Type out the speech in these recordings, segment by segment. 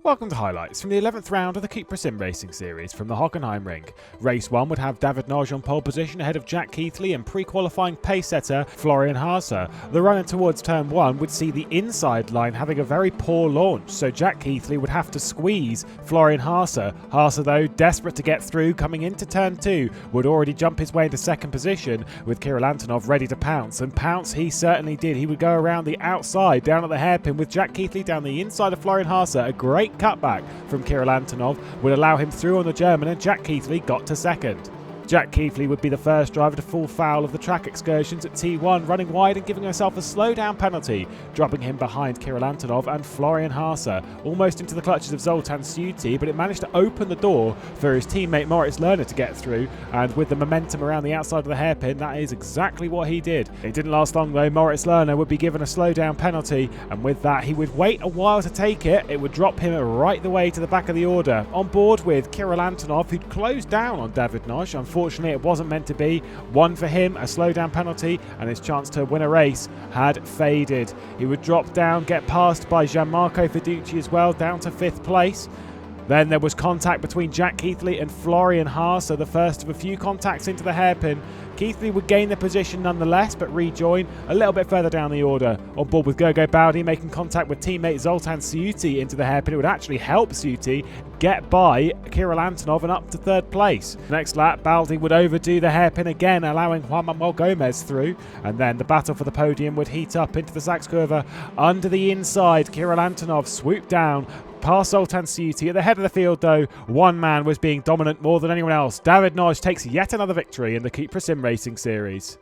Welcome to highlights from the 11th round of the CUPRA SimRacing Series from the Hockenheim ring. Race 1 would have Dávid Nagy on pole position ahead of Jack Keithley and pre-qualifying pace setter Florian Haase. The run towards turn 1 would see the inside line having a very poor launch, so Jack Keithley would have to squeeze Florian Haase. Haase, though, desperate to get through, coming into turn 2, would already jump his way into second position with Kirill Antonov ready to pounce, and pounce he certainly did. He would go around the outside down at the hairpin with Jack Keithley down the inside of Florian Haase. A great cutback from Kirill Antonov would allow him through on the German, and Jack Keithley got to second. Jack Keithley would be the first driver to fall foul of the track excursions at T1, running wide and giving himself a slowdown penalty, dropping him behind Kirill Antonov and Florian Haase, almost into the clutches of Zoltán Szüty, but it managed to open the door for his teammate Moritz Lerner to get through, and with the momentum around the outside of the hairpin, that is exactly what he did. It didn't last long though. Moritz Lerner would be given a slowdown penalty, and with that he would wait a while to take it. It would drop him right the way to the back of the order. On board with Kirill Antonov, who'd closed down on Dávid Nagy. Unfortunately, it wasn't meant to be. One for him, a slowdown penalty, and his chance to win a race had faded. He would drop down, get passed by Gianmarco Fiducci as well, down to 5th place. Then there was contact between Jack Keithley and Florian Haase, the first of a few contacts into the hairpin. Keithley would gain the position nonetheless, but rejoin a little bit further down the order. On board with Gogo Bowdy, making contact with teammate Zoltán Szüty into the hairpin. It would actually help Szüty get by Kirill Antonov and up to 3rd place. Next lap, Bowdy would overdo the hairpin again, allowing Juan Manuel Gomez through, and then the battle for the podium would heat up into the Sachskurve. Under the inside, Kirill Antonov swooped down past Zoltán Szüty. At the head of the field, though, one man was being dominant more than anyone else. Dávid Nagy takes yet another victory in the CUPRA SimRacing Series.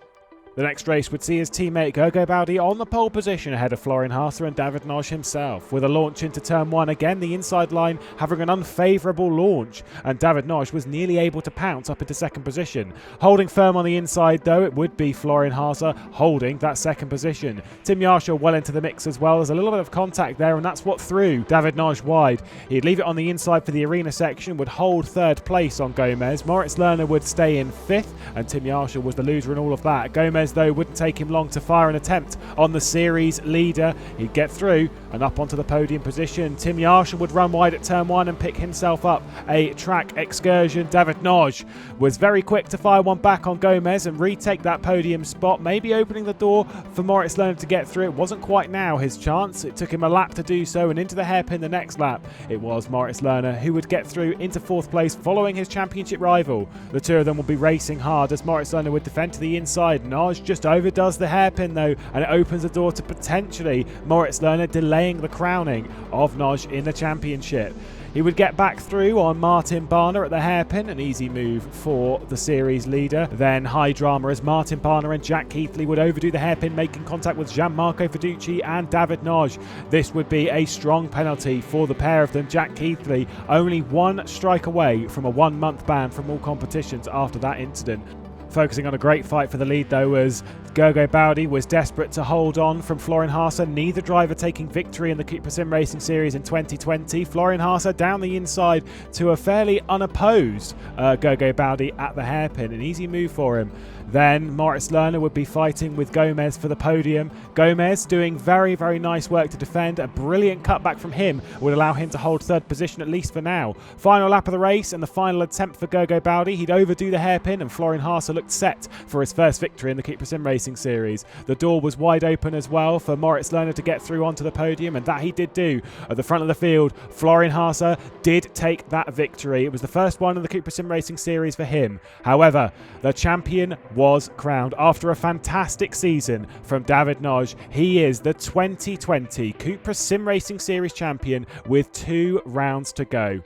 The next race would see his teammate Gogo Bowdy on the pole position ahead of Florian Haase and Dávid Nagy himself. With a launch into turn 1, again the inside line having an unfavourable launch, and Dávid Nagy was nearly able to pounce up into second position. Holding firm on the inside though, it would be Florian Haase holding that second position. Tim Yarshall well into the mix as well. There's a little bit of contact there, and that's what threw Dávid Nagy wide. He'd leave it on the inside for the arena section, would hold 3rd place on Gomez. Moritz Lerner would stay in 5th, and Tim Yarshall was the loser in all of that. Gomez, though, wouldn't take him long to fire an attempt on the series leader. He'd get through and up onto the podium position. Tim Yarshall would run wide at turn 1 and pick himself up a track excursion. Dávid Nagy was very quick to fire one back on Gomez and retake that podium spot, maybe opening the door for Moritz Lerner to get through. It wasn't quite now his chance. It took him a lap to do so, and into the hairpin the next lap it was Moritz Lerner who would get through into 4th place following his championship rival. The two of them will be racing hard as Moritz Lerner would defend to the inside. Nagy just overdoes the hairpin though, and it opens the door to potentially Moritz Lerner delaying the crowning of Nagy in the championship. He would get back through on Martin Barner at the hairpin, an easy move for the series leader. Then high drama as Martin Barner and Jack Keithley would overdo the hairpin, making contact with Gianmarco Fiducci and Dávid Nagy. This would be a strong penalty for the pair of them. Jack Keithley only 1 strike away from a 1-month ban from all competitions after that incident. Focusing on a great fight for the lead though, as Gogo Bowdy was desperate to hold on from Florian Haase. Neither driver taking victory in the CUPRA SimRacing Series in 2020. Florian Haase down the inside to a fairly unopposed Gogo Bowdy at the hairpin. An easy move for him. Then Moritz Lerner would be fighting with Gomez for the podium. Gomez doing very, very nice work to defend. A brilliant cutback from him would allow him to hold 3rd position, at least for now. Final lap of the race and the final attempt for Gogo Bowdy. He'd overdo the hairpin, and Florian Haase looked set for his first victory in the CUPRA SimRacing Series. The door was wide open as well for Moritz Lerner to get through onto the podium, and that he did do. At the front of the field, Florian Haase did take that victory. It was the first one in the CUPRA SimRacing Series for him. However, the champion was crowned after a fantastic season from Dávid Nagy. He is the 2020 CUPRA SimRacing Series champion with 2 rounds to go.